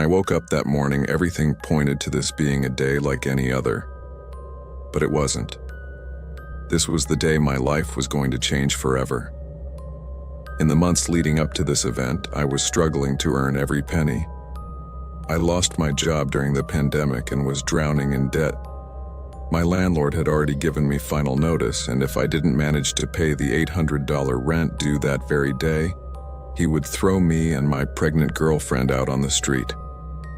I woke up that morning, everything pointed to this being a day like any other. But it wasn't. This was the day my life was going to change forever. In the months leading up to this event, I was struggling to earn every penny. I lost my job during the pandemic and was drowning in debt. My landlord had already given me final notice, and if I didn't manage to pay the $800 rent due that very day, he would throw me and my pregnant girlfriend out on the street.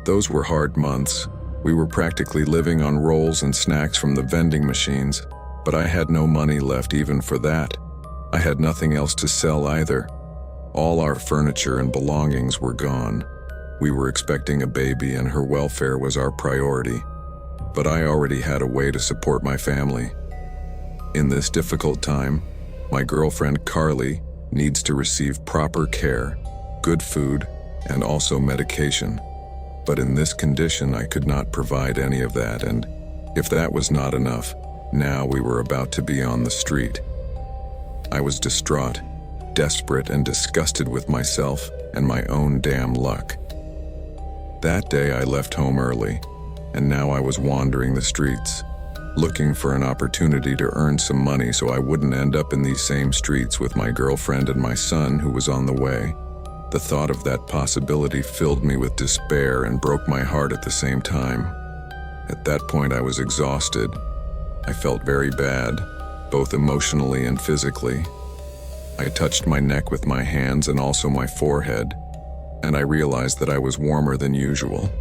Those were hard months. We were practically living on rolls and snacks from the vending machines, but I had no money left even for that. I had nothing else to sell either. All our furniture and belongings were gone. We were expecting a baby and her welfare was our priority. But I already had a way to support my family. In this difficult time, my girlfriend Carly needs to receive proper care, good food, and also medication. But in this condition, I could not provide any of that, and if that was not enough, now we were about to be on the street. I was distraught, desperate, and disgusted with myself and my own damn luck. That day I left home early, and now I was wandering the streets, looking for an opportunity to earn some money so I wouldn't end up in these same streets with my girlfriend and my son who was on the way. The thought of that possibility filled me with despair and broke my heart at the same time. At that point I was exhausted. I felt very bad, both emotionally and physically. I touched my neck with my hands and also my forehead, and I realized that I was warmer than usual.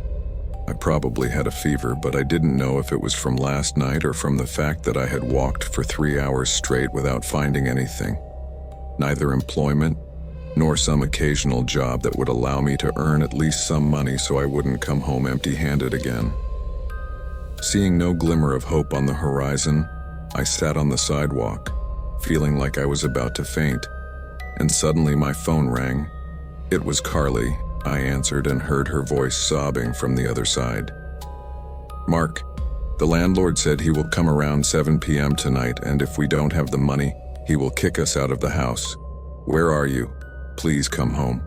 I probably had a fever, but I didn't know if it was from last night or from the fact that I had walked for 3 hours straight without finding anything. Neither employment, nor some occasional job that would allow me to earn at least some money so I wouldn't come home empty-handed again. Seeing no glimmer of hope on the horizon, I sat on the sidewalk, feeling like I was about to faint, and suddenly my phone rang. It was Carly. I answered and heard her voice sobbing from the other side. "Mark, the landlord said he will come around 7 p.m. tonight, and if we don't have the money, he will kick us out of the house. Where are you? Please come home."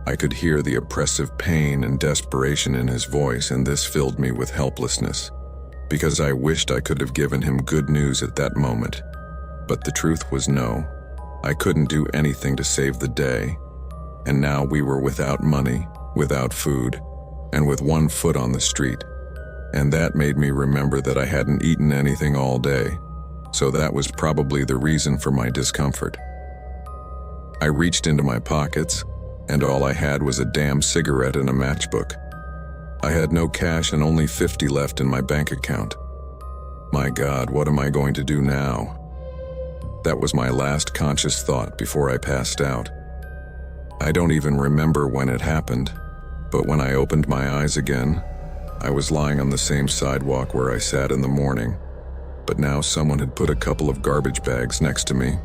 I could hear the oppressive pain and desperation in his voice, and this filled me with helplessness, because I wished I could have given him good news at that moment. But the truth was no. I couldn't do anything to save the day. And now we were without money, without food, and with one foot on the street. And that made me remember that I hadn't eaten anything all day, so that was probably the reason for my discomfort. I reached into my pockets, and all I had was a damn cigarette and a matchbook. I had no cash and only $50 left in my bank account. My God, what am I going to do now? That was my last conscious thought before I passed out. I don't even remember when it happened, but when I opened my eyes again, I was lying on the same sidewalk where I sat in the morning, but now someone had put a couple of garbage bags next to me.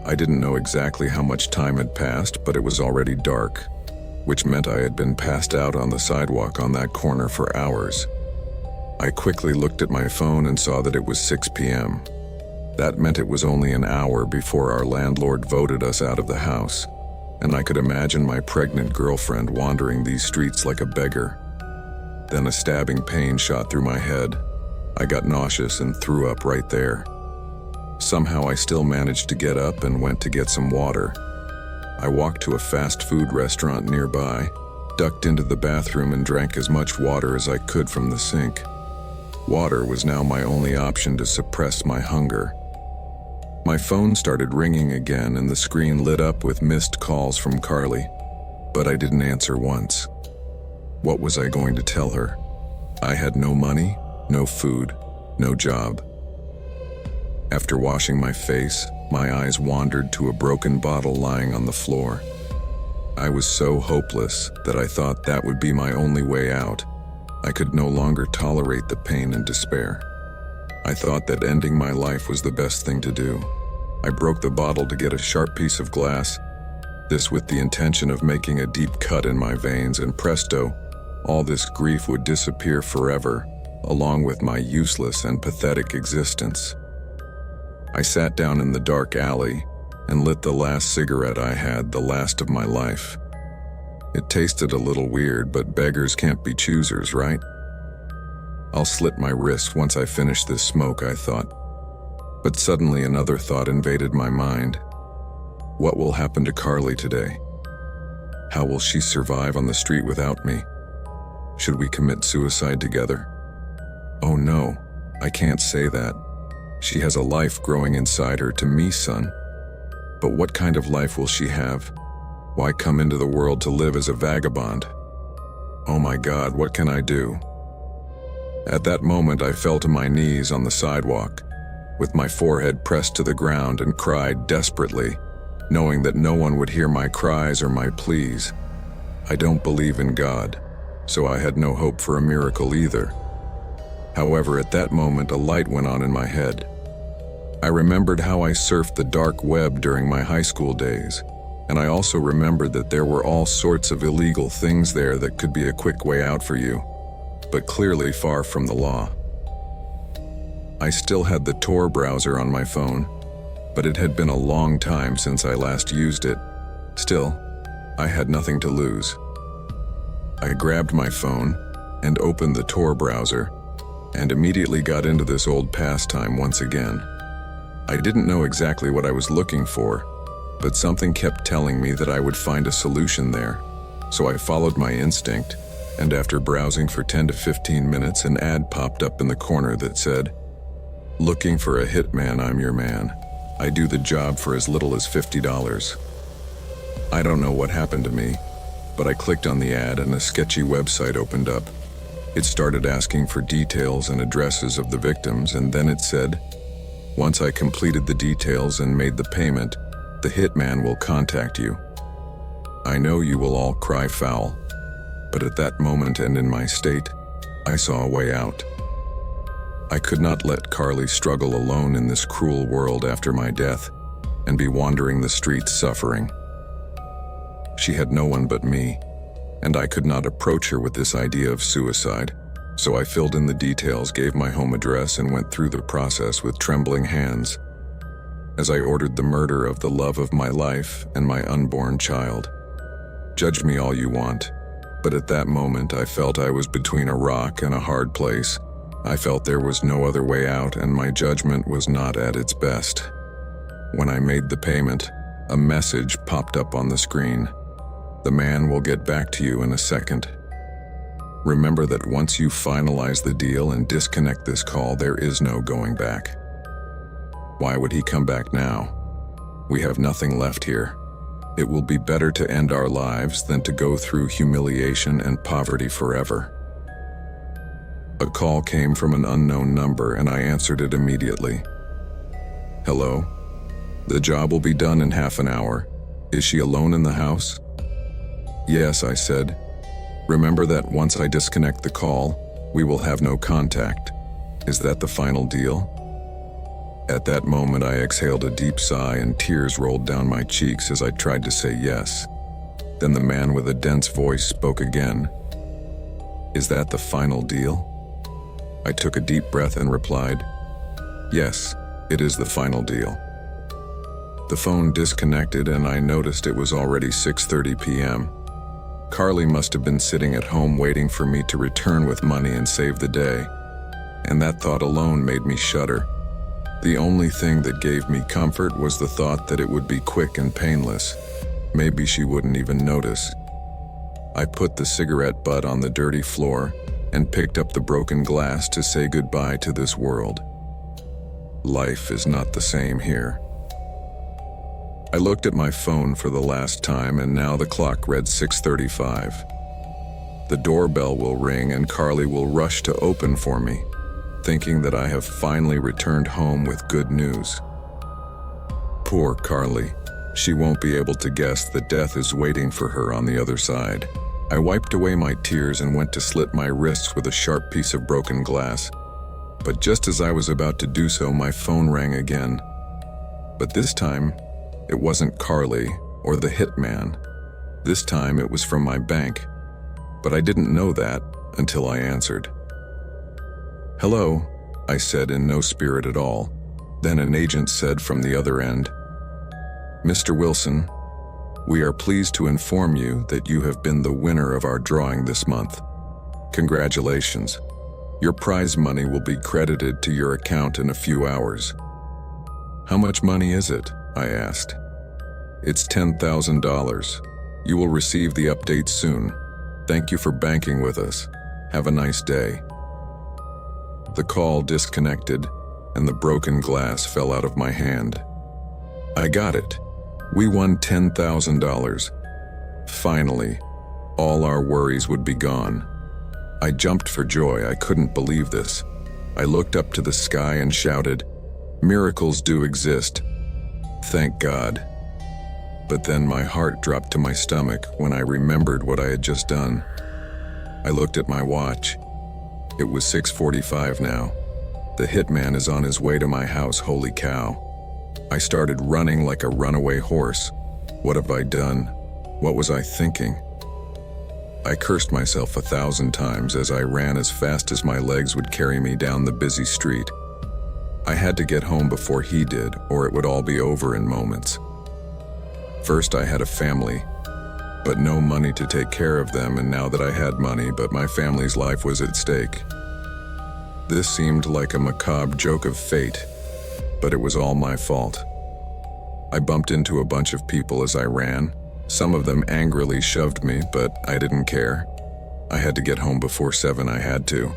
I didn't know exactly how much time had passed, but it was already dark, which meant I had been passed out on the sidewalk on that corner for hours. I quickly looked at my phone and saw that it was 6 p.m. That meant it was only an hour before our landlord voted us out of the house, and I could imagine my pregnant girlfriend wandering these streets like a beggar. Then a stabbing pain shot through my head. I got nauseous and threw up right there. Somehow I still managed to get up and went to get some water. I walked to a fast food restaurant nearby, ducked into the bathroom and drank as much water as I could from the sink. Water was now my only option to suppress my hunger. My phone started ringing again and the screen lit up with missed calls from Carly, but I didn't answer once. What was I going to tell her? I had no money, no food, no job. After washing my face, my eyes wandered to a broken bottle lying on the floor. I was so hopeless that I thought that would be my only way out. I could no longer tolerate the pain and despair. I thought that ending my life was the best thing to do. I broke the bottle to get a sharp piece of glass, this with the intention of making a deep cut in my veins, and presto, all this grief would disappear forever, along with my useless and pathetic existence. I sat down in the dark alley and lit the last cigarette I had, the last of my life. It tasted a little weird, but beggars can't be choosers, right? I'll slit my wrist once I finish this smoke, I thought. But suddenly another thought invaded my mind. What will happen to Carly today? How will she survive on the street without me? Should we commit suicide together? Oh no, I can't say that. She has a life growing inside her to me, son. But what kind of life will she have? Why come into the world to live as a vagabond? Oh my God, what can I do? At that moment, I fell to my knees on the sidewalk, with my forehead pressed to the ground, and cried desperately, knowing that no one would hear my cries or my pleas. I don't believe in God, so I had no hope for a miracle either. However, at that moment, a light went on in my head. I remembered how I surfed the dark web during my high school days, and I also remembered that there were all sorts of illegal things there that could be a quick way out for you, but clearly far from the law. I still had the Tor browser on my phone, but it had been a long time since I last used it. Still, I had nothing to lose. I grabbed my phone and opened the Tor browser, and immediately got into this old pastime once again. I didn't know exactly what I was looking for, but something kept telling me that I would find a solution there. So I followed my instinct, and after browsing for 10 to 15 minutes, an ad popped up in the corner that said, "Looking for a hitman, I'm your man. I do the job for as little as $50. I don't know what happened to me, but I clicked on the ad and a sketchy website opened up. It started asking for details and addresses of the victims, and then it said, "Once I completed the details and made the payment, the hitman will contact you." I know you will all cry foul, but at that moment and in my state, I saw a way out. I could not let Carly struggle alone in this cruel world after my death and be wandering the streets suffering. She had no one but me, and I could not approach her with this idea of suicide, so I filled in the details, gave my home address, and went through the process with trembling hands as I ordered the murder of the love of my life and my unborn child. Judge me all you want, but at that moment I felt I was between a rock and a hard place. I felt there was no other way out, and my judgment was not at its best. When I made the payment, a message popped up on the screen. "The man will get back to you in a second. Remember that once you finalize the deal and disconnect this call, there is no going back." Why would he come back now? We have nothing left here. It will be better to end our lives than to go through humiliation and poverty forever. A call came from an unknown number, and I answered it immediately. "Hello? The job will be done in half an hour. Is she alone in the house?" "Yes," I said. "Remember that once I disconnect the call, we will have no contact. Is that the final deal?" At that moment, I exhaled a deep sigh and tears rolled down my cheeks as I tried to say yes. Then the man with a dense voice spoke again. "Is that the final deal?" I took a deep breath and replied, "Yes, it is the final deal." The phone disconnected, and I noticed it was already 6:30 p.m. Carly must have been sitting at home waiting for me to return with money and save the day, and that thought alone made me shudder. The only thing that gave me comfort was the thought that it would be quick and painless. Maybe she wouldn't even notice. I put the cigarette butt on the dirty floor and picked up the broken glass to say goodbye to this world. Life is not the same here. I looked at my phone for the last time, and now the clock read 6:35. The doorbell will ring and Carly will rush to open for me, thinking that I have finally returned home with good news. Poor Carly. She won't be able to guess that death is waiting for her on the other side. I wiped away my tears and went to slit my wrists with a sharp piece of broken glass. But just as I was about to do so, my phone rang again. But this time, it wasn't Carly or the hitman. This time it was from my bank. But I didn't know that until I answered. "Hello," I said in no spirit at all. Then an agent said from the other end, "Mr. Wilson, We are pleased to inform you that you have been the winner of our drawing this month. Congratulations. Your prize money will be credited to your account in a few hours." "How much money is it?" I asked. "It's $10,000. You will receive the update soon. Thank you for banking with us. Have a nice day." The call disconnected, and the broken glass fell out of my hand. I got it. We won $10,000. Finally, all our worries would be gone. I jumped for joy. I couldn't believe this. I looked up to the sky and shouted, "Miracles do exist. Thank God." But then my heart dropped to my stomach when I remembered what I had just done. I looked at my watch. It was 6:45 now. The hitman is on his way to my house, holy cow. I started running like a runaway horse. What have I done? What was I thinking? I cursed myself 1,000 times as I ran as fast as my legs would carry me down the busy street. I had to get home before he did, or it would all be over in moments. First, I had a family, but no money to take care of them, and now that I had money, but my family's life was at stake. This seemed like a macabre joke of fate, but it was all my fault. I bumped into a bunch of people as I ran. Some of them angrily shoved me, but I didn't care. I had to get home before 7. I had to.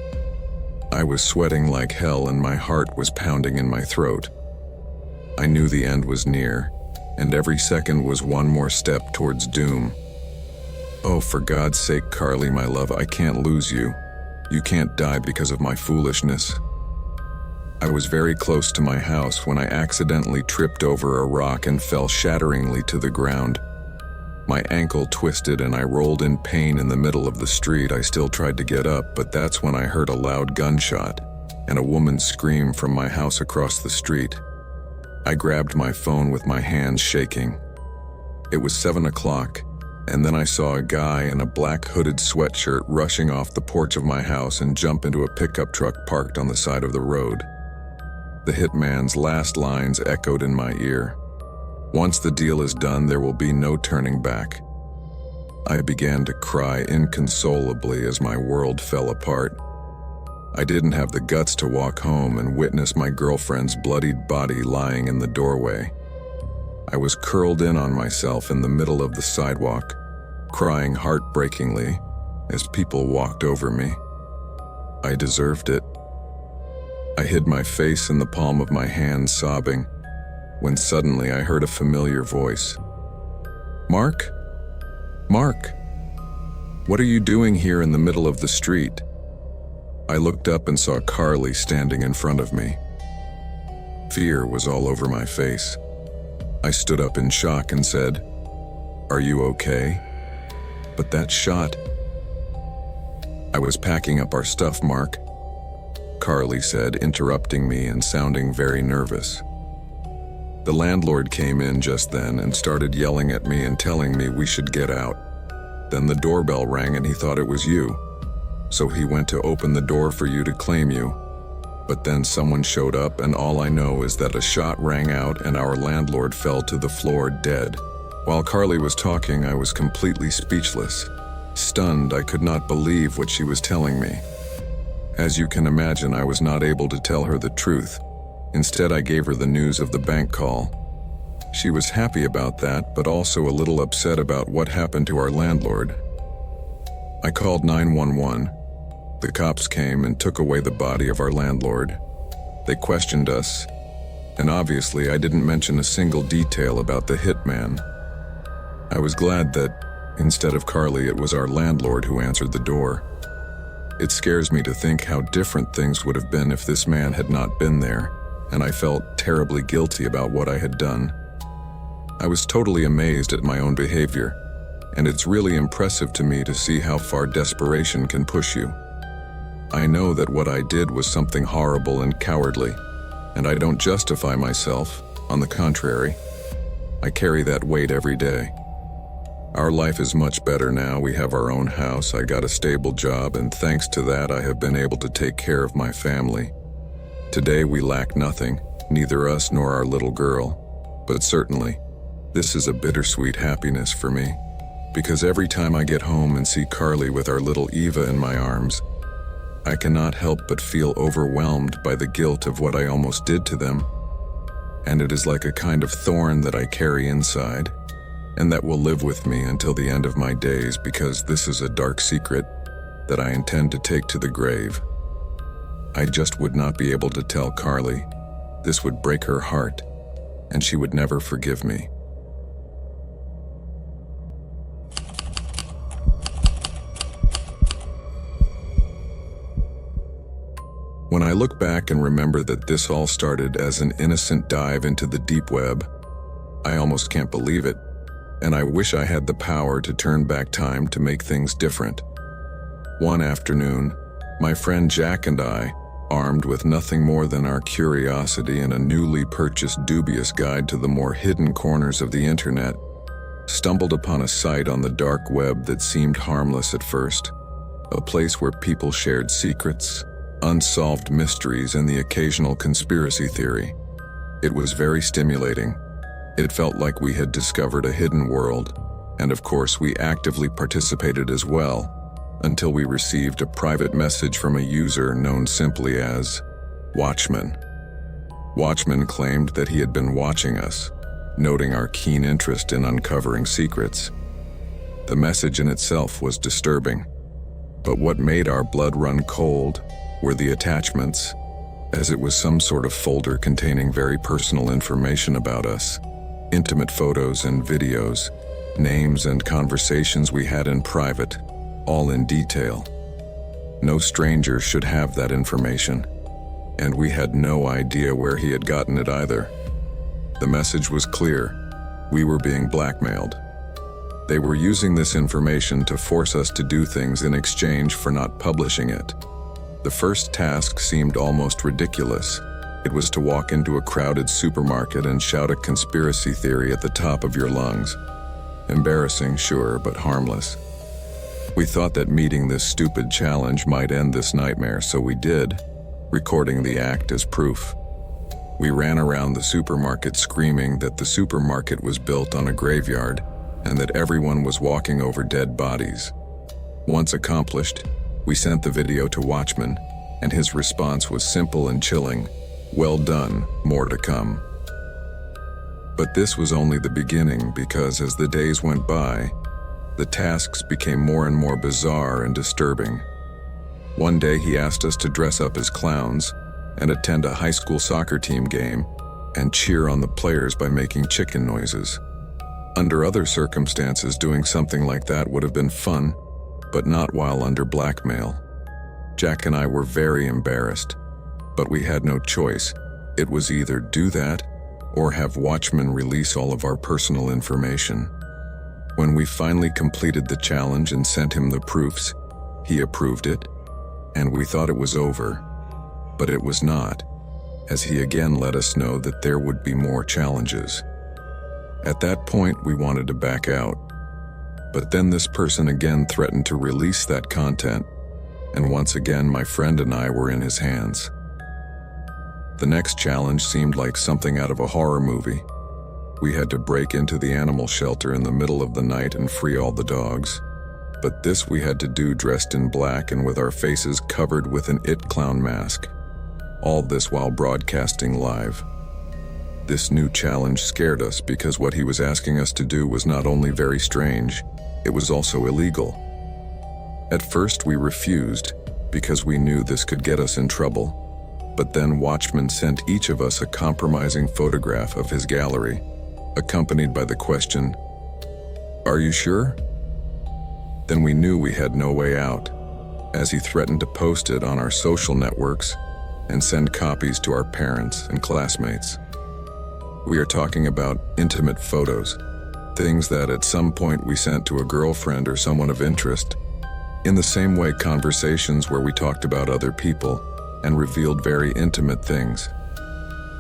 I was sweating like hell and my heart was pounding in my throat. I knew the end was near, and every second was one more step towards doom. "Oh, for God's sake, Carly, my love, I can't lose you. You can't die because of my foolishness." I was very close to my house when I accidentally tripped over a rock and fell shatteringly to the ground. My ankle twisted and I rolled in pain in the middle of the street. I still tried to get up, but that's when I heard a loud gunshot and a woman's scream from my house across the street. I grabbed my phone with my hands shaking. It was 7 o'clock, and then I saw a guy in a black hooded sweatshirt rushing off the porch of my house and jump into a pickup truck parked on the side of the road. The hitman's last lines echoed in my ear. "Once the deal is done, there will be no turning back." I began to cry inconsolably as my world fell apart. I didn't have the guts to walk home and witness my girlfriend's bloodied body lying in the doorway. I was curled in on myself in the middle of the sidewalk, crying heartbreakingly as people walked over me. I deserved it. I hid my face in the palm of my hand, sobbing, when suddenly I heard a familiar voice. "Mark? Mark? What are you doing here in the middle of the street?" I looked up and saw Carly standing in front of me. Fear was all over my face. I stood up in shock and said, "Are you okay?" "But that shot—" "I was packing up our stuff, Mark," Carly said, interrupting me and sounding very nervous. The landlord came in just then and started yelling at me and telling me we should get out. Then the doorbell rang and he thought it was you. So he went to open the door for you to claim you. But then someone showed up, and all I know is that a shot rang out and our landlord fell to the floor dead. While Carly was talking, I was completely speechless. Stunned, I could not believe what she was telling me. As you can imagine, I was not able to tell her the truth. Instead, I gave her the news of the bank call. She was happy about that, but also a little upset about what happened to our landlord. I called 911. The cops came and took away the body of our landlord. They questioned us, and obviously I didn't mention a single detail about the hitman. I was glad that, instead of Carly, it was our landlord who answered the door. It scares me to think how different things would have been if this man had not been there, and I felt terribly guilty about what I had done. I was totally amazed at my own behavior, and it's really impressive to me to see how far desperation can push you. I know that what I did was something horrible and cowardly, and I don't justify myself. On the contrary, I carry that weight every day. Our life is much better now. We have our own house, I got a stable job, and thanks to that I have been able to take care of my family. Today we lack nothing, neither us nor our little girl. But certainly, This is a bittersweet happiness for me, because every time I get home and see Carly with our little Eva in my arms, I cannot help but feel overwhelmed by the guilt of what I almost did to them, and it is like a kind of thorn that I carry inside, and that will live with me until the end of my days, because this is a dark secret that I intend to take to the grave. I just would not be able to tell Carly. This would break her heart, and she would never forgive me. When I look back and remember that this all started as an innocent dive into the deep web, I almost can't believe it, and I wish I had the power to turn back time to make things different. One afternoon, my friend Jack and I, armed with nothing more than our curiosity and a newly purchased dubious guide to the more hidden corners of the internet, stumbled upon a site on the dark web that seemed harmless at first, a place where people shared secrets, unsolved mysteries, and the occasional conspiracy theory. It was very stimulating. It felt like we had discovered a hidden world, and of course we actively participated as well, until we received a private message from a user known simply as Watchman. Watchman claimed that he had been watching us, noting our keen interest in uncovering secrets. The message in itself was disturbing, but what made our blood run cold were the attachments, as it was some sort of folder containing very personal information about us, intimate photos and videos, names and conversations we had in private, all in detail. No stranger should have that information, and we had no idea where he had gotten it either. The message was clear. We were being blackmailed. They were using this information to force us to do things in exchange for not publishing it. The first task seemed almost ridiculous. It was to walk into a crowded supermarket and shout a conspiracy theory at the top of your lungs. Embarrassing, sure, but harmless. We thought that meeting this stupid challenge might end this nightmare, so we did, recording the act as proof. We ran around the supermarket screaming that the supermarket was built on a graveyard and that everyone was walking over dead bodies. Once accomplished, we sent the video to Watchman, and his response was simple and chilling. "Well done, more to come." But this was only the beginning, because as the days went by, the tasks became more and more bizarre and disturbing. One day he asked us to dress up as clowns and attend a high school soccer team game and cheer on the players by making chicken noises. Under other circumstances, doing something like that would have been fun, but not while under blackmail. Jack and I were very embarrassed, but we had no choice. It was either do that or have Watchman release all of our personal information. When we finally completed the challenge and sent him the proofs, he approved it, and we thought it was over. But it was not, as he again let us know that there would be more challenges. At that point, we wanted to back out. But then this person again threatened to release that content, and once again my friend and I were in his hands. The next challenge seemed like something out of a horror movie. We had to break into the animal shelter in the middle of the night and free all the dogs. But this we had to do dressed in black and with our faces covered with an It clown mask. All this while broadcasting live. This new challenge scared us because what he was asking us to do was not only very strange, it was also illegal. At first we refused because we knew this could get us in trouble. But then Watchman sent each of us a compromising photograph of his gallery, accompanied by the question, "Are you sure?" Then we knew we had no way out, as he threatened to post it on our social networks and send copies to our parents and classmates. We are talking about intimate photos, things that at some point we sent to a girlfriend or someone of interest. In the same way, conversations where we talked about other people and revealed very intimate things.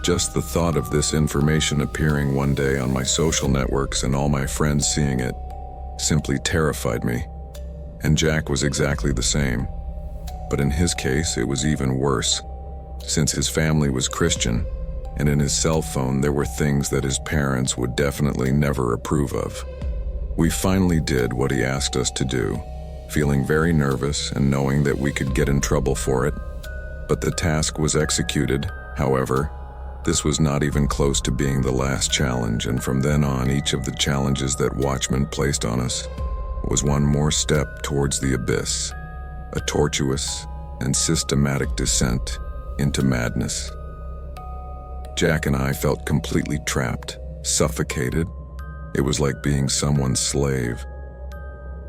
Just the thought of this information appearing one day on my social networks and all my friends seeing it simply terrified me. And Jack was exactly the same. But in his case, it was even worse, since his family was Christian, and in his cell phone there were things that his parents would definitely never approve of. We finally did what he asked us to do, feeling very nervous and knowing that we could get in trouble for it. But the task was executed. However, this was not even close to being the last challenge, and from then on, each of the challenges that Watchman placed on us was one more step towards the abyss, a tortuous and systematic descent into madness. Jack and I felt completely trapped, suffocated. It was like being someone's slave.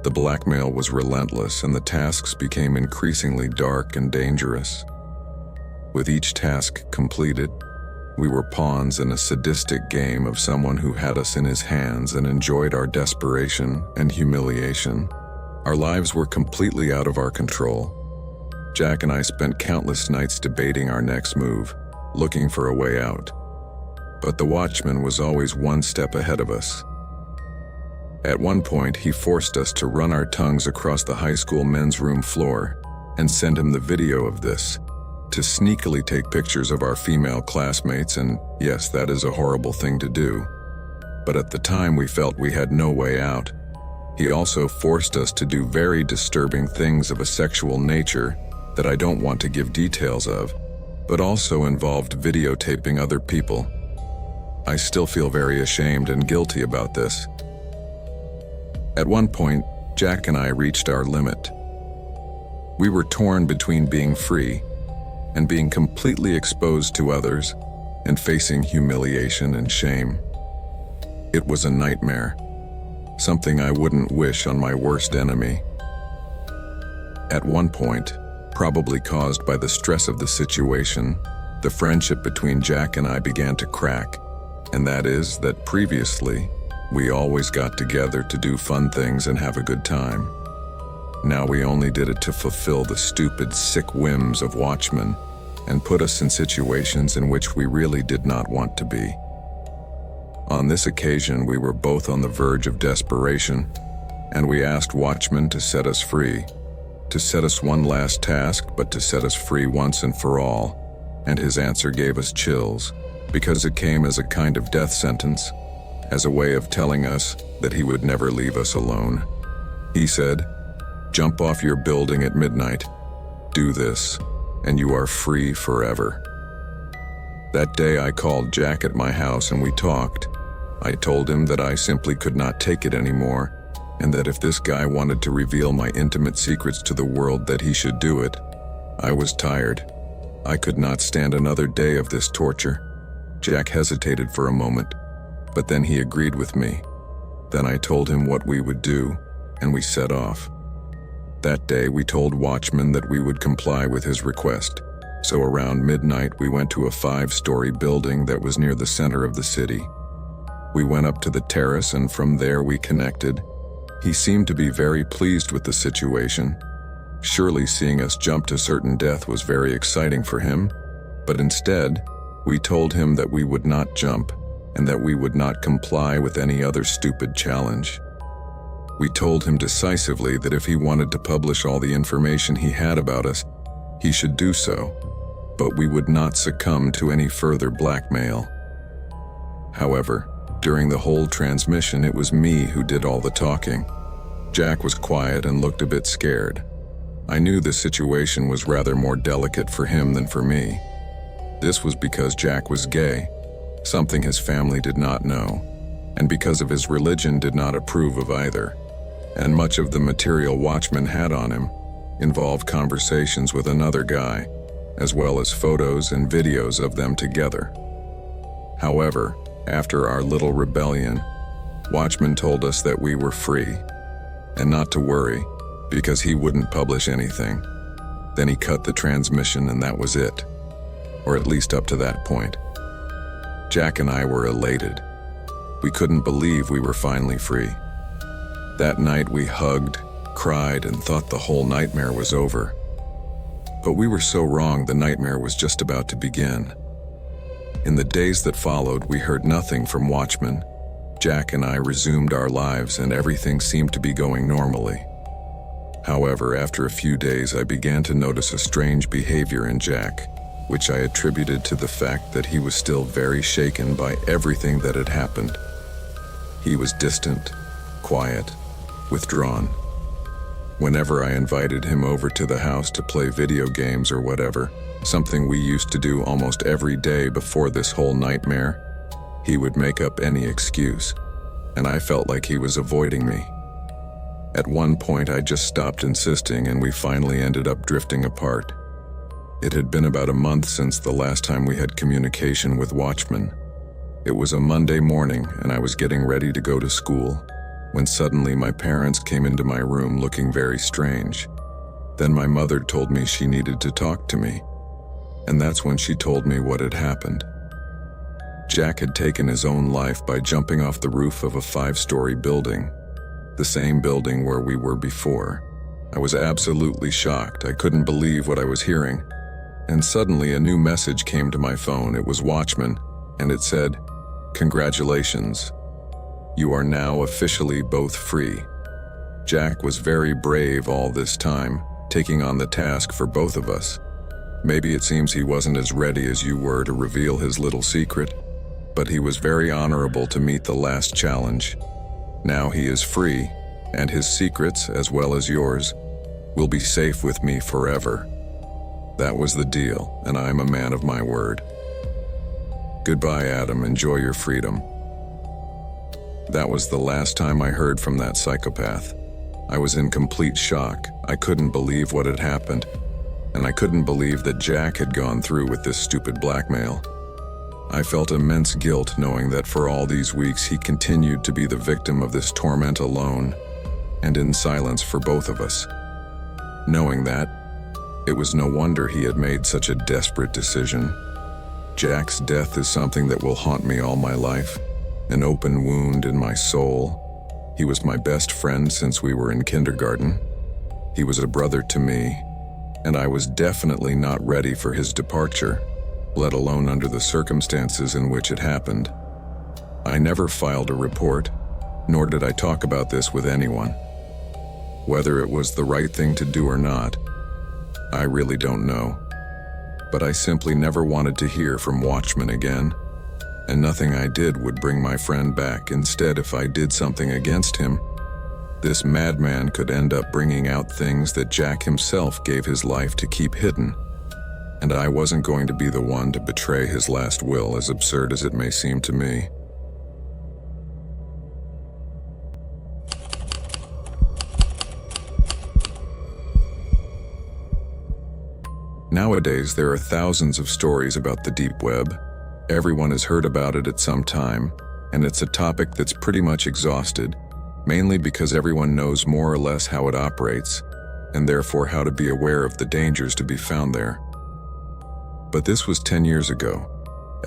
The blackmail was relentless, and the tasks became increasingly dark and dangerous. With each task completed, we were pawns in a sadistic game of someone who had us in his hands and enjoyed our desperation and humiliation. Our lives were completely out of our control. Jack and I spent countless nights debating our next move, looking for a way out. But the Watchman was always one step ahead of us. At one point, he forced us to run our tongues across the high school men's room floor and send him the video of this, to sneakily take pictures of our female classmates, and yes, that is a horrible thing to do. But at the time we felt we had no way out. He also forced us to do very disturbing things of a sexual nature that I don't want to give details of, but also involved videotaping other people. I still feel very ashamed and guilty about this. At one point, Jack and I reached our limit. We were torn between being free and being completely exposed to others and facing humiliation and shame. It was a nightmare, something I wouldn't wish on my worst enemy. At one point, probably caused by the stress of the situation, the friendship between Jack and I began to crack, and that is that previously, we always got together to do fun things and have a good time. Now we only did it to fulfill the stupid, sick whims of Watchmen and put us in situations in which we really did not want to be. On this occasion, we were both on the verge of desperation, and we asked Watchmen to set us free, to set us one last task, but to set us free once and for all, and his answer gave us chills, because it came as a kind of death sentence, as a way of telling us that he would never leave us alone. He said, "Jump off your building at midnight, do this, and you are free forever." That day I called Jack at my house and we talked. I told him that I simply could not take it anymore, and that if this guy wanted to reveal my intimate secrets to the world, that he should do it. I was tired. I could not stand another day of this torture. Jack hesitated for a moment, but then he agreed with me. Then I told him what we would do, and we set off. That day we told Watchman that we would comply with his request. So around midnight we went to a 5-story building that was near the center of the city. We went up to the terrace, and from there we connected. He seemed to be very pleased with the situation. Surely seeing us jump to certain death was very exciting for him, but instead, we told him that we would not jump and that we would not comply with any other stupid challenge. We told him decisively that if he wanted to publish all the information he had about us, he should do so, but we would not succumb to any further blackmail. However, during the whole transmission, it was me who did all the talking. Jack was quiet and looked a bit scared. I knew the situation was rather more delicate for him than for me. This was because Jack was gay, something his family did not know, and because of his religion did not approve of either. And much of the material Watchman had on him involved conversations with another guy, as well as photos and videos of them together. However, after our little rebellion, Watchman told us that we were free, and not to worry, because he wouldn't publish anything. Then he cut the transmission, and that was it. Or at least up to that point. Jack and I were elated. We couldn't believe we were finally free. That night we hugged, cried, and thought the whole nightmare was over. But we were so wrong. The nightmare was just about to begin. In the days that followed, we heard nothing from Watchman. Jack and I resumed our lives, and everything seemed to be going normally. However, after a few days, I began to notice a strange behavior in Jack. which I attributed to the fact that he was still very shaken by everything that had happened. He was distant, quiet, withdrawn. Whenever I invited him over to the house to play video games or whatever, something we used to do almost every day before this whole nightmare, he would make up any excuse, and I felt like he was avoiding me. At one point, I just stopped insisting, and we finally ended up drifting apart. It had been about a month since the last time we had communication with Watchman. It was a Monday morning, and I was getting ready to go to school, when suddenly my parents came into my room looking very strange. Then my mother told me she needed to talk to me, and that's when she told me what had happened. Jack had taken his own life by jumping off the roof of a 5-story building, the same building where we were before. I was absolutely shocked. I couldn't believe what I was hearing. And suddenly a new message came to my phone. It was Watchman, and it said, "Congratulations. You are now officially both free." Jack was very brave all this time, taking on the task for both of us. Maybe it seems he wasn't as ready as you were to reveal his little secret, but he was very honorable to meet the last challenge. Now he is free, and his secrets, as well as yours, will be safe with me forever. That was the deal, and I'm a man of my word. Goodbye, Adam. Enjoy your freedom. That was the last time I heard from that psychopath. I was in complete shock. I couldn't believe what had happened, and I couldn't believe that Jack had gone through with this stupid blackmail. I felt immense guilt knowing that for all these weeks he continued to be the victim of this torment alone, and in silence for both of us. Knowing that, it was no wonder he had made such a desperate decision. Jack's death is something that will haunt me all my life, an open wound in my soul. He was my best friend since we were in kindergarten. He was a brother to me, and I was definitely not ready for his departure, let alone under the circumstances in which it happened. I never filed a report, nor did I talk about this with anyone. Whether it was the right thing to do or not, I really don't know. But I simply never wanted to hear from Watchman again, and nothing I did would bring my friend back. Instead, if I did something against him, this madman could end up bringing out things that Jack himself gave his life to keep hidden. And I wasn't going to be the one to betray his last will, as absurd as it may seem to me. Nowadays, there are thousands of stories about the deep web. Everyone has heard about it at some time, and it's a topic that's pretty much exhausted, mainly because everyone knows more or less how it operates, and therefore how to be aware of the dangers to be found there. But this was 10 years ago,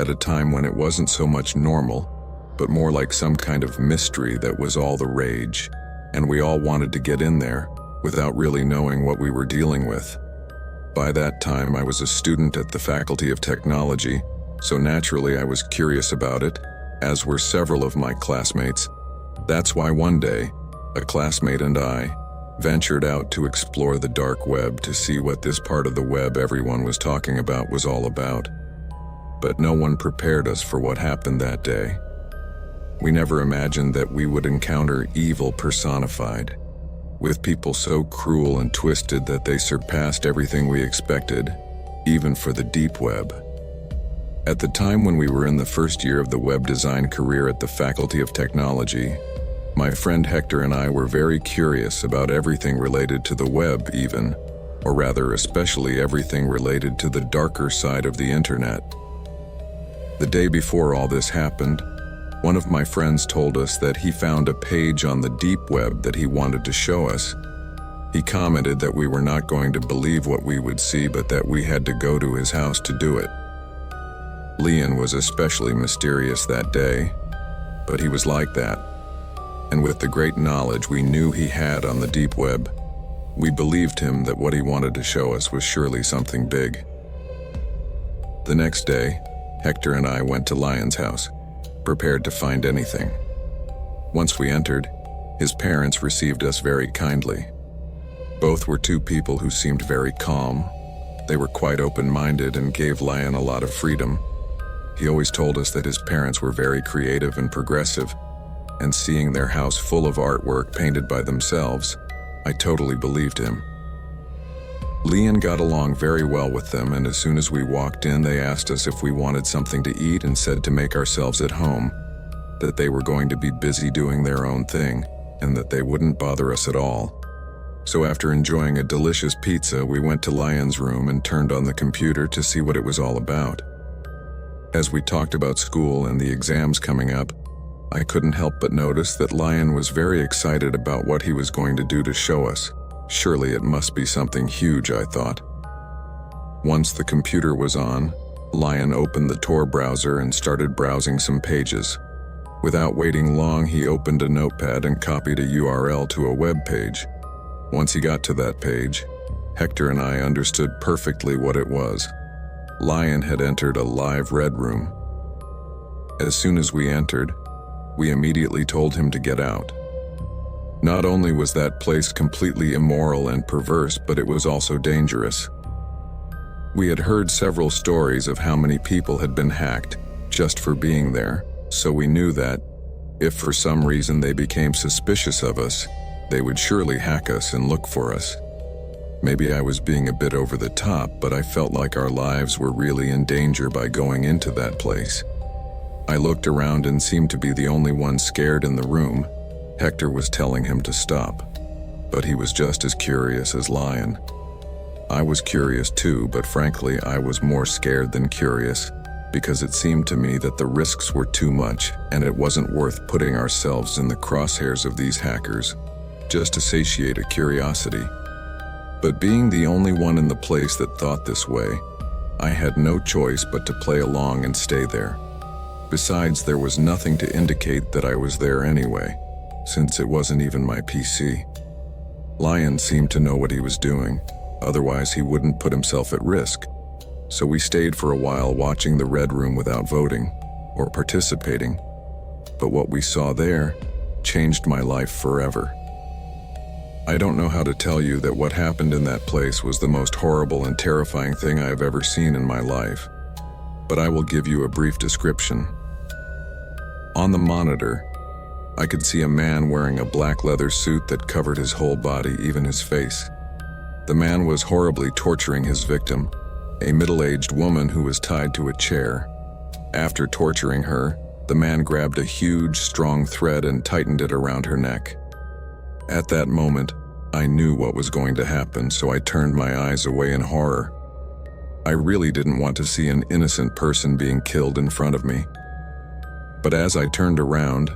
at a time when it wasn't so much normal, but more like some kind of mystery that was all the rage, and we all wanted to get in there without really knowing what we were dealing with. By that time, I was a student at the Faculty of Technology, so naturally I was curious about it, as were several of my classmates. That's why one day, a classmate and I ventured out to explore the dark web to see what this part of the web everyone was talking about was all about. But no one prepared us for what happened that day. We never imagined that we would encounter evil personified, with people so cruel and twisted that they surpassed everything we expected, even for the deep web. At the time when we were in the first year of the web design career at the Faculty of Technology, my friend Hector and I were very curious about everything related to the web even, or rather especially everything related to the darker side of the internet. The day before all this happened, one of my friends told us that he found a page on the deep web that he wanted to show us. He commented that we were not going to believe what we would see, but that we had to go to his house to do it. Leon was especially mysterious that day, but he was like that. And with the great knowledge we knew he had on the deep web, we believed him that what he wanted to show us was surely something big. The next day, Hector and I went to Lion's house, prepared to find anything. Once we entered, his parents received us very kindly. Both were two people who seemed very calm, They were quite open-minded and gave Lion a lot of freedom. He always told us that his parents were very creative and progressive, and seeing their house full of artwork painted by themselves, I totally believed him. Lian got along very well with them, and as soon as we walked in, they asked us if we wanted something to eat and said to make ourselves at home, that they were going to be busy doing their own thing, and that they wouldn't bother us at all. So after enjoying a delicious pizza, we went to Lion's room and turned on the computer to see what it was all about. As we talked about school and the exams coming up, I couldn't help but notice that Lion was very excited about what he was going to do to show us. Surely it must be something huge, I thought. Once the computer was on, Lion opened the Tor browser and started browsing some pages. Without waiting long, he opened a notepad and copied a URL to a web page. Once he got to that page, Hector and I understood perfectly what it was. Lion had entered a live red room. As soon as we entered, we immediately told him to get out. Not only was that place completely immoral and perverse, but it was also dangerous. We had heard several stories of how many people had been hacked just for being there, so we knew that, if for some reason they became suspicious of us, they would surely hack us and look for us. Maybe I was being a bit over the top, but I felt like our lives were really in danger by going into that place. I looked around and seemed to be the only one scared in the room. Hector was telling him to stop, but he was just as curious as Lion. I was curious too, but frankly, I was more scared than curious, because it seemed to me that the risks were too much, and it wasn't worth putting ourselves in the crosshairs of these hackers, just to satiate a curiosity. But being the only one in the place that thought this way, I had no choice but to play along and stay there. Besides, there was nothing to indicate that I was there anyway, since it wasn't even my PC. Lion seemed to know what he was doing, otherwise he wouldn't put himself at risk. So we stayed for a while watching the Red Room without voting or participating. But what we saw there changed my life forever. I don't know how to tell you that what happened in that place was the most horrible and terrifying thing I have ever seen in my life, but I will give you a brief description. On the monitor, I could see a man wearing a black leather suit that covered his whole body, even his face. The man was horribly torturing his victim, a middle-aged woman who was tied to a chair. After torturing her, the man grabbed a huge, strong thread and tightened it around her neck. At that moment, I knew what was going to happen, so I turned my eyes away in horror. I really didn't want to see an innocent person being killed in front of me. But as I turned around,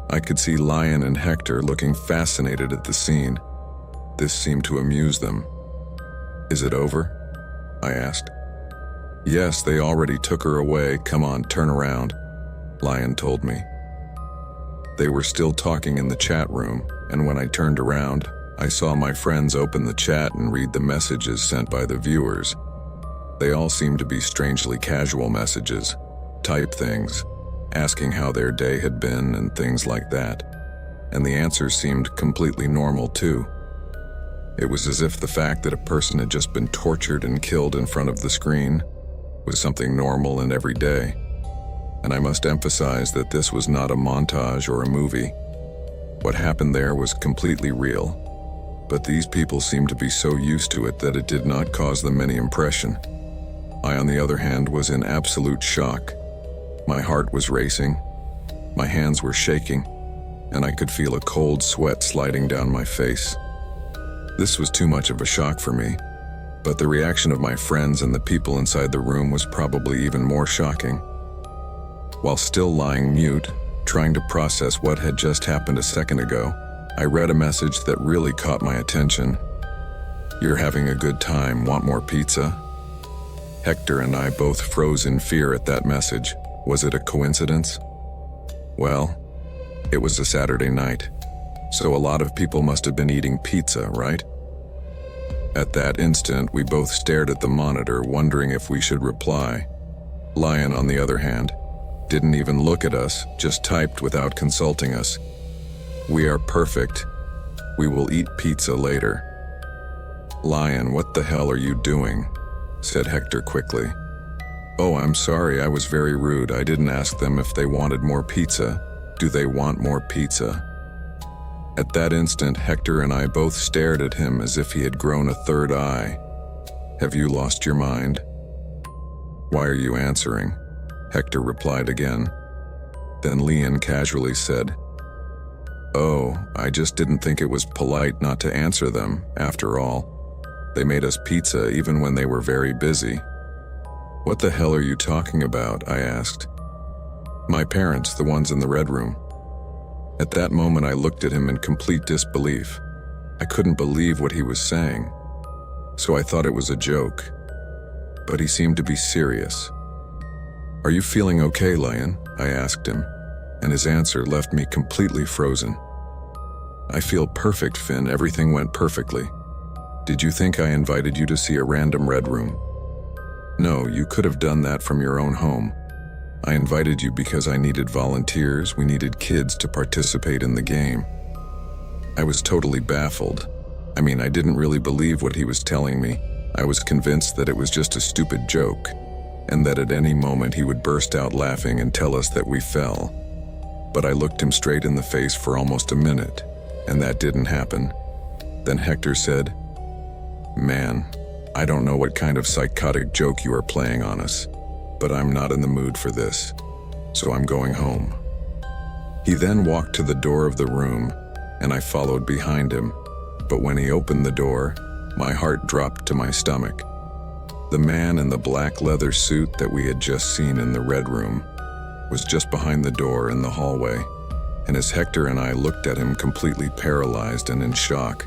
I could see Lion and Hector looking fascinated at the scene. This seemed to amuse them. "Is it over?" I asked. "Yes, they already took her away. Come on, turn around," Lion told me. They were still talking in the chat room, and when I turned around, I saw my friends open the chat and read the messages sent by the viewers. They all seemed to be strangely casual messages, type things, asking how their day had been and things like that, and the answers seemed completely normal too. It was as if the fact that a person had just been tortured and killed in front of the screen was something normal and everyday. And I must emphasize that this was not a montage or a movie. What happened there was completely real, but these people seemed to be so used to it that it did not cause them any impression. I, on the other hand, was in absolute shock. My heart was racing, my hands were shaking, and I could feel a cold sweat sliding down my face. This was too much of a shock for me, but the reaction of my friends and the people inside the room was probably even more shocking. While still lying mute, trying to process what had just happened a second ago, I read a message that really caught my attention. "You're having a good time, want more pizza?" Hector and I both froze in fear at that message. Was it a coincidence? Well, it was a Saturday night, so a lot of people must have been eating pizza, right? At that instant, we both stared at the monitor, wondering if we should reply. Lion, on the other hand, didn't even look at us, just typed without consulting us. "We are perfect. We will eat pizza later." "Lion, what the hell are you doing?" said Hector quickly. "Oh, I'm sorry, I was very rude. I didn't ask them if they wanted more pizza. Do they want more pizza?" At that instant, Hector and I both stared at him as if he had grown a third eye. "Have you lost your mind?" "Why are you answering?" Hector replied again. Then Leon casually said, "Oh, I just didn't think it was polite not to answer them, after all. They made us pizza even when they were very busy." "What the hell are you talking about?" I asked. "My parents, the ones in the red room." At that moment I looked at him in complete disbelief. I couldn't believe what he was saying. So I thought it was a joke. But he seemed to be serious. "Are you feeling okay, Lion?" I asked him, and his answer left me completely frozen. "I feel perfect, Finn. Everything went perfectly. Did you think I invited you to see a random red room? No, you could have done that from your own home. I invited you because I needed volunteers. We needed kids to participate in the game." I was totally baffled. I didn't really believe what he was telling me. I was convinced that it was just a stupid joke, and that at any moment he would burst out laughing and tell us that we fell. But I looked him straight in the face for almost a minute, and that didn't happen. Then Hector said, "Man, I don't know what kind of psychotic joke you are playing on us, but I'm not in the mood for this, so I'm going home." He then walked to the door of the room, and I followed behind him. But when he opened the door, my heart dropped to my stomach. The man in the black leather suit that we had just seen in the red room was just behind the door in the hallway, and as Hector and I looked at him completely paralyzed and in shock,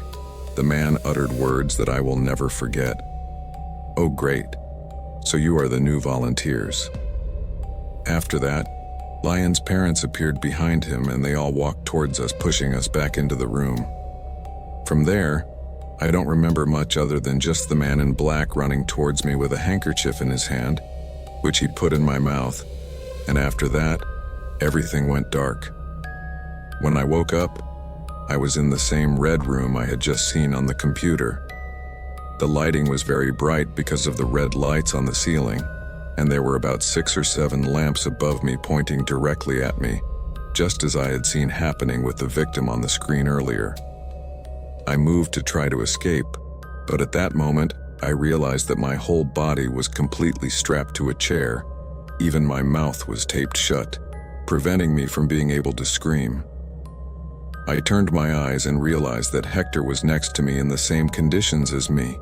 the man uttered words that I will never forget. "Oh great, so you are the new volunteers." After that, Lion's parents appeared behind him and they all walked towards us, pushing us back into the room. From there, I don't remember much other than just the man in black running towards me with a handkerchief in his hand, which he put in my mouth, and after that, everything went dark. When I woke up, I was in the same red room I had just seen on the computer. The lighting was very bright because of the red lights on the ceiling, and there were about 6 or 7 lamps above me pointing directly at me, just as I had seen happening with the victim on the screen earlier. I moved to try to escape, but at that moment, I realized that my whole body was completely strapped to a chair. Even my mouth was taped shut, preventing me from being able to scream. I turned my eyes and realized that Hector was next to me in the same conditions as me,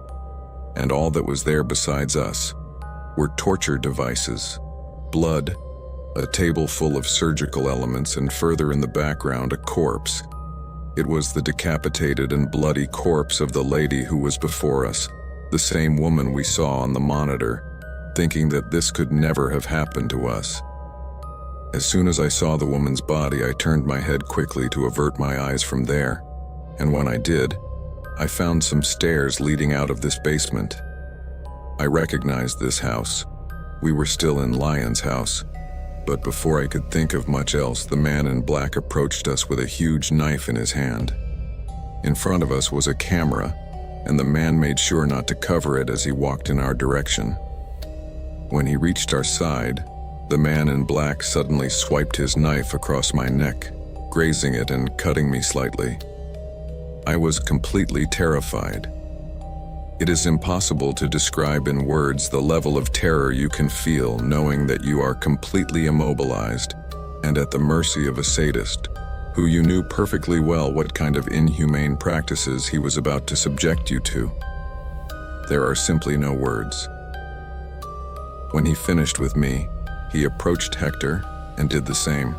and all that was there besides us were torture devices, blood, a table full of surgical elements, and further in the background a corpse. It was the decapitated and bloody corpse of the lady who was before us, the same woman we saw on the monitor, thinking that this could never have happened to us. As soon as I saw the woman's body, I turned my head quickly to avert my eyes from there, and when I did, I found some stairs leading out of this basement. I recognized this house. We were still in Lion's house, but before I could think of much else, the man in black approached us with a huge knife in his hand. In front of us was a camera, and the man made sure not to cover it as he walked in our direction. When he reached our side, the man in black suddenly swiped his knife across my neck, grazing it and cutting me slightly. I was completely terrified. It is impossible to describe in words the level of terror you can feel knowing that you are completely immobilized and at the mercy of a sadist, who you knew perfectly well what kind of inhumane practices he was about to subject you to. There are simply no words. When he finished with me, he approached Hector and did the same.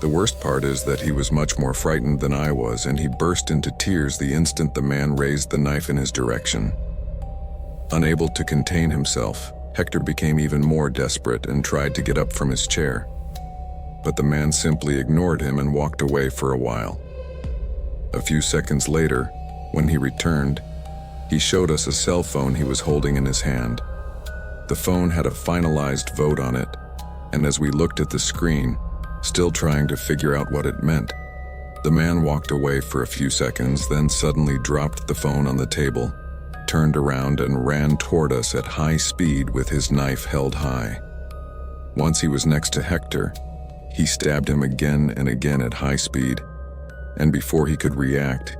The worst part is that he was much more frightened than I was, and he burst into tears the instant the man raised the knife in his direction. Unable to contain himself, Hector became even more desperate and tried to get up from his chair. But the man simply ignored him and walked away for a while. A few seconds later, when he returned, he showed us a cell phone he was holding in his hand. The phone had a finalized vote on it, and as we looked at the screen, still trying to figure out what it meant, the man walked away for a few seconds, then suddenly dropped the phone on the table, turned around and ran toward us at high speed with his knife held high. Once he was next to Hector, he stabbed him again and again at high speed, and before he could react,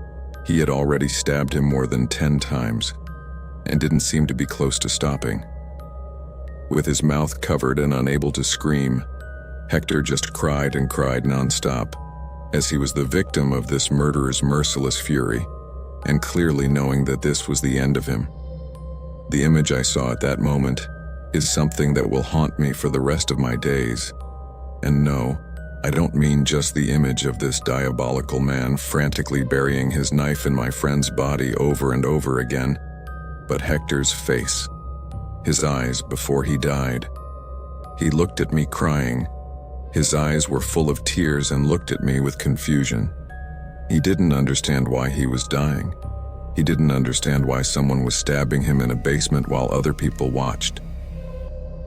he had already stabbed him more than 10 times, and didn't seem to be close to stopping. With his mouth covered and unable to scream, Hector just cried and cried nonstop, as he was the victim of this murderer's merciless fury, and clearly knowing that this was the end of him. The image I saw at that moment is something that will haunt me for the rest of my days. And no, I don't mean just the image of this diabolical man frantically burying his knife in my friend's body over and over again, but Hector's face, his eyes before he died. He looked at me crying. His eyes were full of tears and looked at me with confusion. He didn't understand why he was dying. He didn't understand why someone was stabbing him in a basement while other people watched.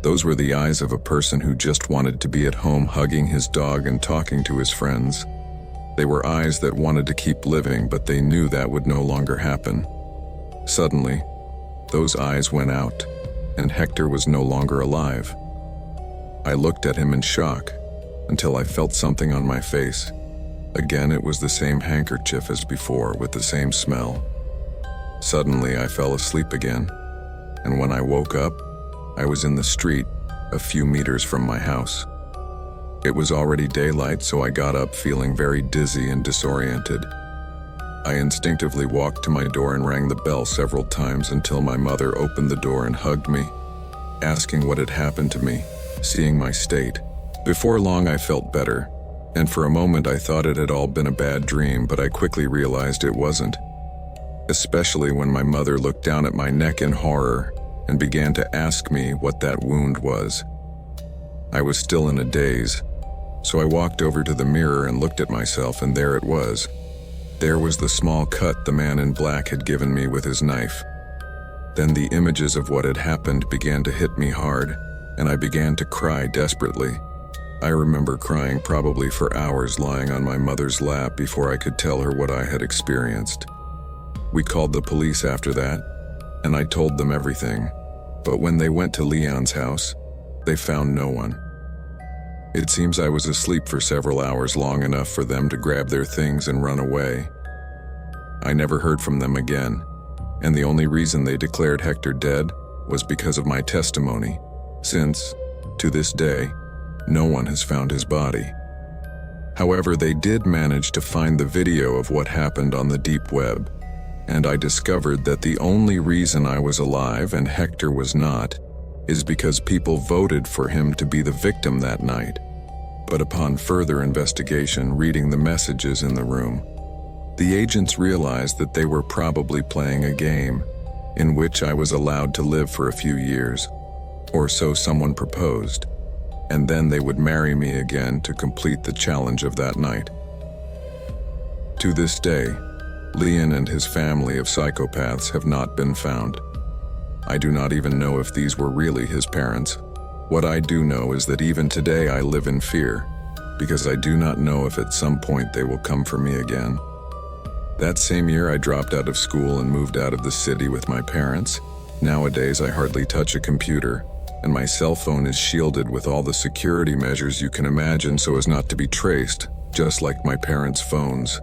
Those were the eyes of a person who just wanted to be at home hugging his dog and talking to his friends. They were eyes that wanted to keep living, but they knew that would no longer happen. Suddenly, those eyes went out, and Hector was no longer alive. I looked at him in shock until I felt something on my face. Again, it was the same handkerchief as before, with the same smell. Suddenly, I fell asleep again, and when I woke up, I was in the street, a few meters from my house. It was already daylight, so I got up feeling very dizzy and disoriented. I instinctively walked to my door and rang the bell several times until my mother opened the door and hugged me, asking what had happened to me, seeing my state. Before long, I felt better, and for a moment I thought it had all been a bad dream, but I quickly realized it wasn't, especially when my mother looked down at my neck in horror and began to ask me what that wound was. I was still in a daze, so I walked over to the mirror and looked at myself, and there it was. There was the small cut the man in black had given me with his knife. Then the images of what had happened began to hit me hard, and I began to cry desperately. I remember crying probably for hours lying on my mother's lap before I could tell her what I had experienced. We called the police after that, and I told them everything, but when they went to Leon's house, they found no one. It seems I was asleep for several hours, long enough for them to grab their things and run away. I never heard from them again, and the only reason they declared Hector dead was because of my testimony, since, to this day, no one has found his body. However, they did manage to find the video of what happened on the deep web, and I discovered that the only reason I was alive and Hector was not is because people voted for him to be the victim that night. But upon further investigation, reading the messages in the room, the agents realized that they were probably playing a game in which I was allowed to live for a few years, or so someone proposed, and then they would marry me again to complete the challenge of that night. To this day, Leon and his family of psychopaths have not been found. I do not even know if these were really his parents. What I do know is that even today I live in fear, because I do not know if at some point they will come for me again. That same year I dropped out of school and moved out of the city with my parents. Nowadays I hardly touch a computer, and my cell phone is shielded with all the security measures you can imagine so as not to be traced, just like my parents' phones.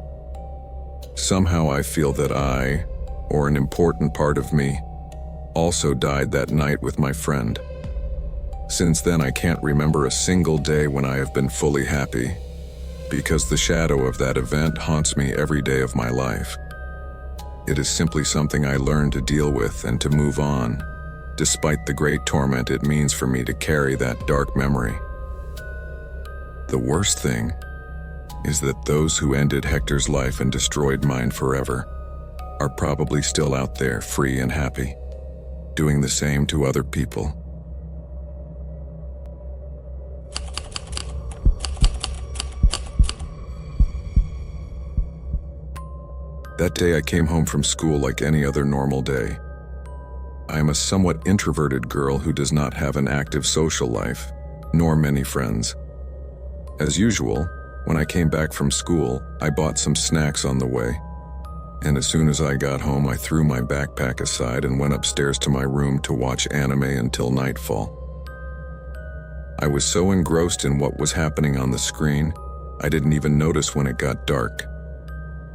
Somehow I feel that I, or an important part of me, also died that night with my friend. Since then I can't remember a single day when I have been fully happy, because the shadow of that event haunts me every day of my life. It is simply something I learned to deal with and to move on, despite the great torment it means for me to carry that dark memory. The worst thing is that those who ended Hector's life and destroyed mine forever are probably still out there, free and happy, doing the same to other people. That day I came home from school like any other normal day. I am a somewhat introverted girl who does not have an active social life, nor many friends. As usual, when I came back from school, I bought some snacks on the way, and as soon as I got home, I threw my backpack aside and went upstairs to my room to watch anime until nightfall. I was so engrossed in what was happening on the screen, I didn't even notice when it got dark.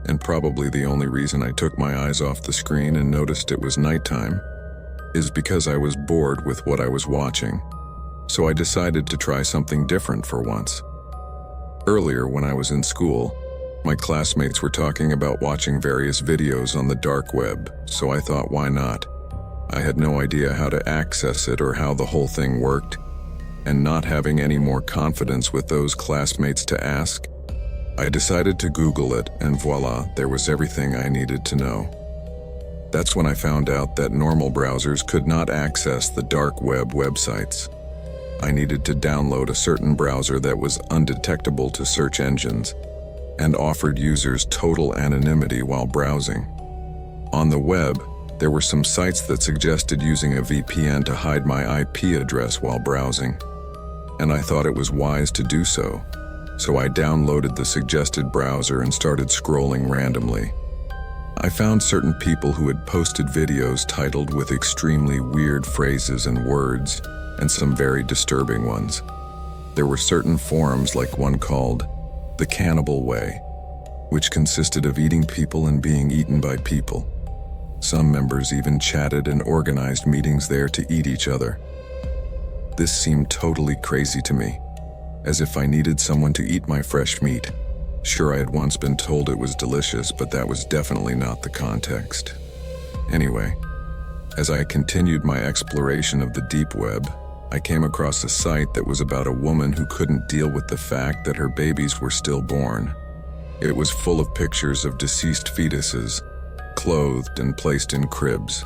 And probably the only reason I took my eyes off the screen and noticed it was nighttime is because I was bored with what I was watching. So I decided to try something different for once. Earlier, when I was in school, my classmates were talking about watching various videos on the dark web, so I thought, why not? I had no idea how to access it or how the whole thing worked, and not having any more confidence with those classmates to ask, I decided to Google it, and voila, there was everything I needed to know. That's when I found out that normal browsers could not access the dark web websites. I needed to download a certain browser that was undetectable to search engines and offered users total anonymity while browsing. On the web, there were some sites that suggested using a VPN to hide my IP address while browsing, and I thought it was wise to do so. So I downloaded the suggested browser and started scrolling randomly. I found certain people who had posted videos titled with extremely weird phrases and words, and some very disturbing ones. There were certain forums like one called The Cannibal Way, which consisted of eating people and being eaten by people. Some members even chatted and organized meetings there to eat each other. This seemed totally crazy to me, as if I needed someone to eat my fresh meat. Sure, I had once been told it was delicious, but that was definitely not the context. Anyway, as I continued my exploration of the deep web, I came across a site that was about a woman who couldn't deal with the fact that her babies were stillborn. It was full of pictures of deceased fetuses, clothed and placed in cribs.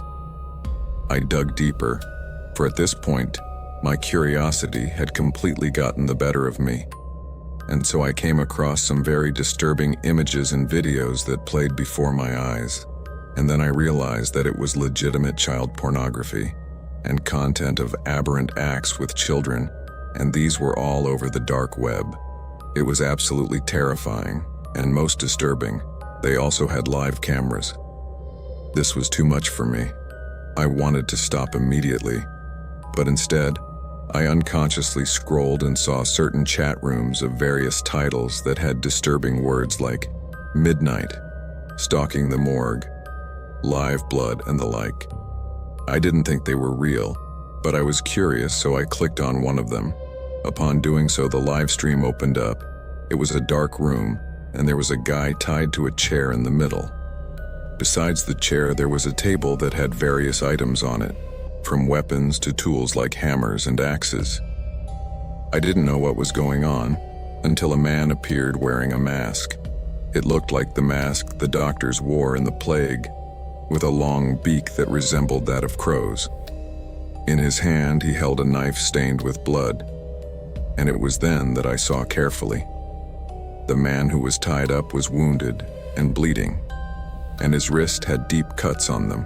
I dug deeper, for at this point, my curiosity had completely gotten the better of me, and so I came across some very disturbing images and videos that played before my eyes, and then I realized that it was legitimate child pornography and content of aberrant acts with children, and these were all over the dark web. It was absolutely terrifying, and most disturbing, they also had live cameras. This was too much for me. I wanted to stop immediately, but instead, I unconsciously scrolled and saw certain chat rooms of various titles that had disturbing words like midnight, stalking the morgue, live blood, and the like. I didn't think they were real, but I was curious, so I clicked on one of them. Upon doing so, the live stream opened up. It was a dark room, and there was a guy tied to a chair in the middle. Besides the chair, there was a table that had various items on it, from weapons to tools like hammers and axes. I didn't know what was going on until a man appeared wearing a mask. It looked like the mask the doctors wore in the plague, with a long beak that resembled that of crows. In his hand, he held a knife stained with blood, and it was then that I saw carefully. The man who was tied up was wounded and bleeding, and his wrist had deep cuts on them.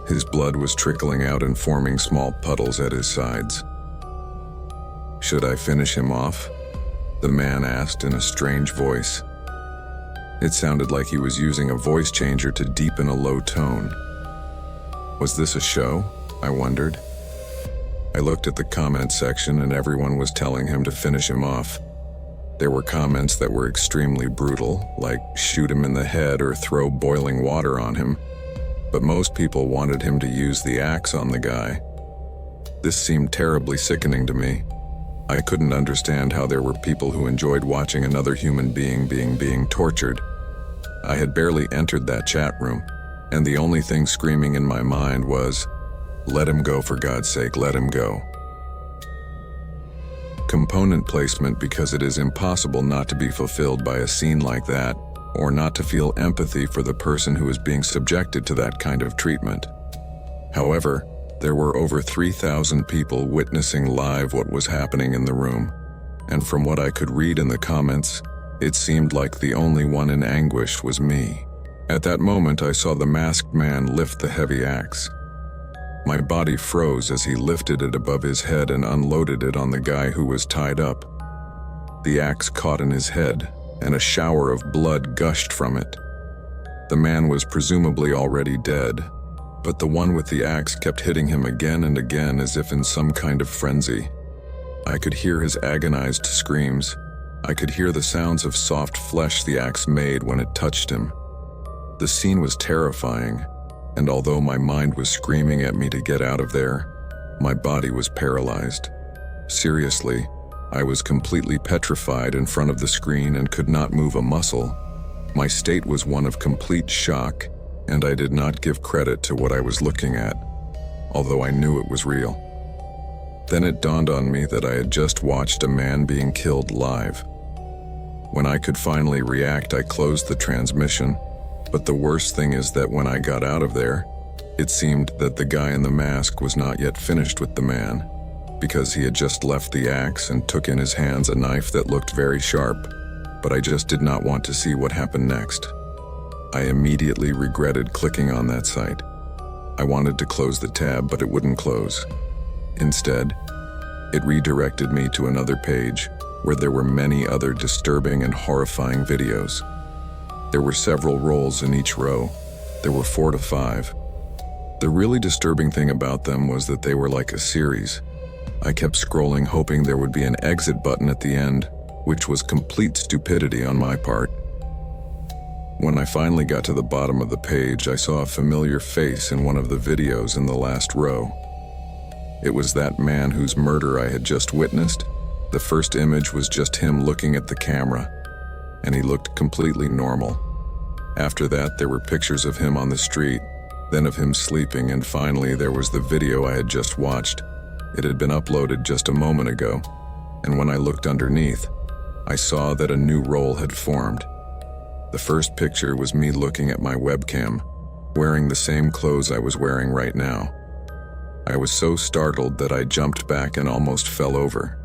His blood was trickling out and forming small puddles at his sides. "Should I finish him off?" the man asked in a strange voice. It sounded like he was using a voice changer to deepen a low tone. Was this a show? I wondered. I looked at the comment section and everyone was telling him to finish him off. There were comments that were extremely brutal, like shoot him in the head or throw boiling water on him, but most people wanted him to use the axe on the guy. This seemed terribly sickening to me. I couldn't understand how there were people who enjoyed watching another human being being tortured. I had barely entered that chat room, and the only thing screaming in my mind was, "Let him go, for God's sake, let him go." Component placement, because it is impossible not to be fulfilled by a scene like that, or not to feel empathy for the person who is being subjected to that kind of treatment. However, there were over 3,000 people witnessing live what was happening in the room, and from what I could read in the comments, it seemed like the only one in anguish was me. At that moment, I saw the masked man lift the heavy axe. My body froze as he lifted it above his head and unloaded it on the guy who was tied up. The axe caught in his head, and a shower of blood gushed from it. The man was presumably already dead, but the one with the axe kept hitting him again and again as if in some kind of frenzy. I could hear his agonized screams. I could hear the sounds of soft flesh the axe made when it touched him. The scene was terrifying, and although my mind was screaming at me to get out of there, my body was paralyzed. Seriously, I was completely petrified in front of the screen and could not move a muscle. My state was one of complete shock, and I did not give credit to what I was looking at, although I knew it was real. Then it dawned on me that I had just watched a man being killed live. When I could finally react, I closed the transmission, but the worst thing is that when I got out of there, it seemed that the guy in the mask was not yet finished with the man, because he had just left the axe and took in his hands a knife that looked very sharp, but I just did not want to see what happened next. I immediately regretted clicking on that site. I wanted to close the tab, but it wouldn't close. Instead, it redirected me to another page where there were many other disturbing and horrifying videos. There were several rolls in each row. There were 4 to 5. The really disturbing thing about them was that they were like a series. I kept scrolling, hoping there would be an exit button at the end, which was complete stupidity on my part. When I finally got to the bottom of the page, I saw a familiar face in one of the videos in the last row. It was that man whose murder I had just witnessed. The first image was just him looking at the camera, and he looked completely normal. After that, there were pictures of him on the street, then of him sleeping, and finally there was the video I had just watched. It had been uploaded just a moment ago, and when I looked underneath, I saw that a new role had formed. The first picture was me looking at my webcam, wearing the same clothes I was wearing right now. I was so startled that I jumped back and almost fell over.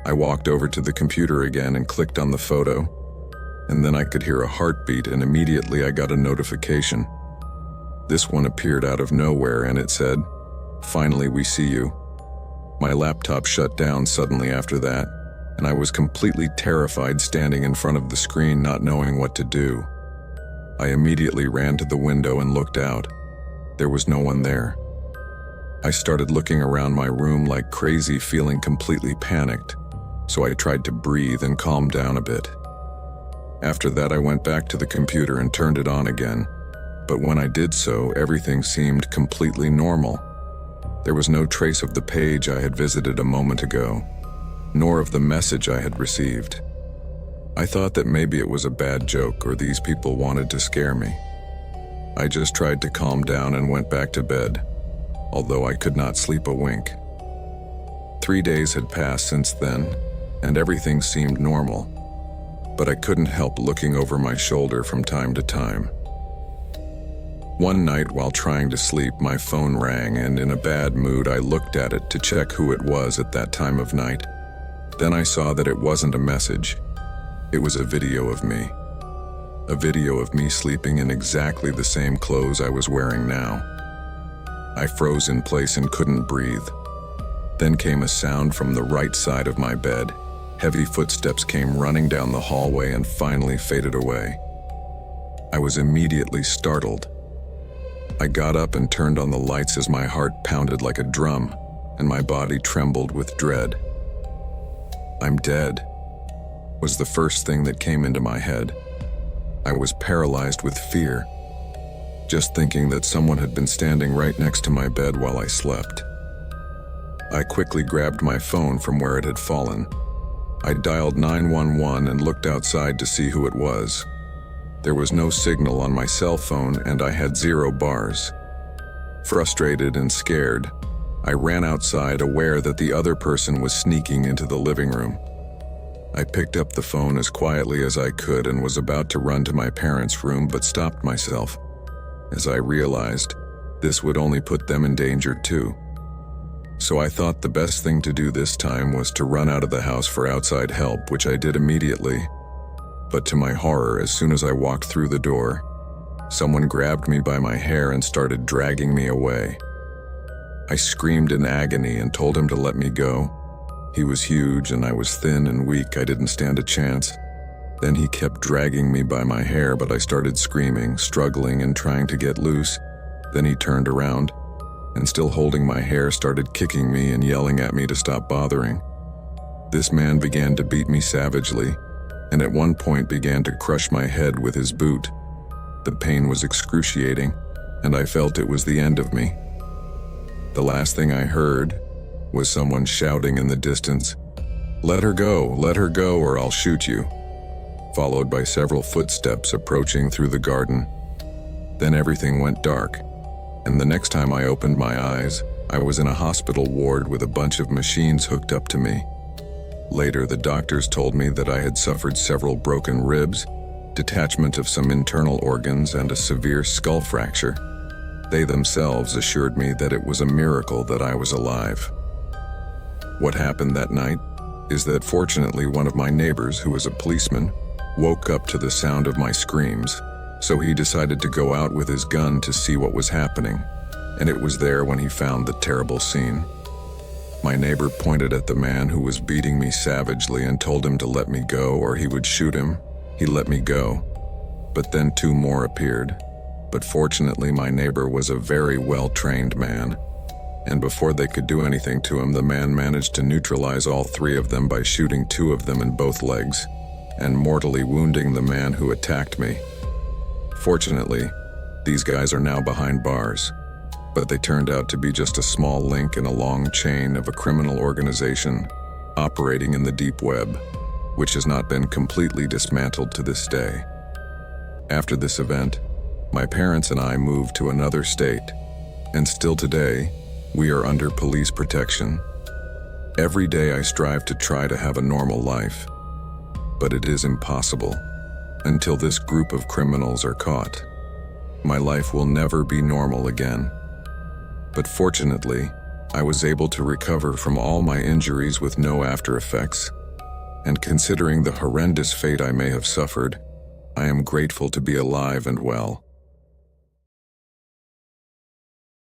I walked over to the computer again and clicked on the photo, and then I could hear a heartbeat, and immediately I got a notification. This one appeared out of nowhere, and it said, "Finally, we see you." My laptop shut down suddenly after that, and I was completely terrified standing in front of the screen, not knowing what to do. I immediately ran to the window and looked out. There was no one there. I started looking around my room like crazy, feeling completely panicked, so I tried to breathe and calm down a bit. After that, I went back to the computer and turned it on again, but when I did so, everything seemed completely normal. There was no trace of the page I had visited a moment ago, nor of the message I had received. I thought that maybe it was a bad joke or these people wanted to scare me. I just tried to calm down and went back to bed, although I could not sleep a wink. 3 days had passed since then, and everything seemed normal, but I couldn't help looking over my shoulder from time to time. One night while trying to sleep, my phone rang, and in a bad mood I looked at it to check who it was at that time of night. Then I saw that it wasn't a message. It was a video of me. A video of me sleeping in exactly the same clothes I was wearing now. I froze in place and couldn't breathe. Then came a sound from the right side of my bed. Heavy footsteps came running down the hallway and finally faded away. I was immediately startled. I got up and turned on the lights as my heart pounded like a drum, and my body trembled with dread. "I'm dead," was the first thing that came into my head. I was paralyzed with fear, just thinking that someone had been standing right next to my bed while I slept. I quickly grabbed my phone from where it had fallen. I dialed 911 and looked outside to see who it was. There was no signal on my cell phone, and I had 0 bars. Frustrated and scared, I ran outside, aware that the other person was sneaking into the living room. I picked up the phone as quietly as I could and was about to run to my parents' room, but stopped myself, as I realized this would only put them in danger too. So I thought the best thing to do this time was to run out of the house for outside help, which I did immediately. But to my horror, as soon as I walked through the door, someone grabbed me by my hair and started dragging me away. I screamed in agony and told him to let me go. He was huge and I was thin and weak. I didn't stand a chance. Then he kept dragging me by my hair, but I started screaming, struggling, and trying to get loose. Then he turned around, and still holding my hair, started kicking me and yelling at me to stop bothering. This man began to beat me savagely, and at one point began to crush my head with his boot. The pain was excruciating, and I felt it was the end of me. The last thing I heard was someone shouting in the distance, let her go, or I'll shoot you," followed by several footsteps approaching through the garden. Then everything went dark, and the next time I opened my eyes, I was in a hospital ward with a bunch of machines hooked up to me. Later, the doctors told me that I had suffered several broken ribs, detachment of some internal organs, and a severe skull fracture. They themselves assured me that it was a miracle that I was alive. What happened that night is that fortunately one of my neighbors, who was a policeman, woke up to the sound of my screams, so he decided to go out with his gun to see what was happening, and it was there when he found the terrible scene. My neighbor pointed at the man who was beating me savagely and told him to let me go or he would shoot him. He let me go, but then two more appeared. But fortunately, my neighbor was a very well-trained man, and before they could do anything to him, the man managed to neutralize all three of them by shooting two of them in both legs and mortally wounding the man who attacked me. Fortunately, these guys are now behind bars, but they turned out to be just a small link in a long chain of a criminal organization operating in the deep web, which has not been completely dismantled to this day. After this event, my parents and I moved to another state, and still today, we are under police protection. Every day I strive to try to have a normal life, but it is impossible until this group of criminals are caught. My life will never be normal again. But fortunately, I was able to recover from all my injuries with no after effects, and considering the horrendous fate I may have suffered, I am grateful to be alive and well.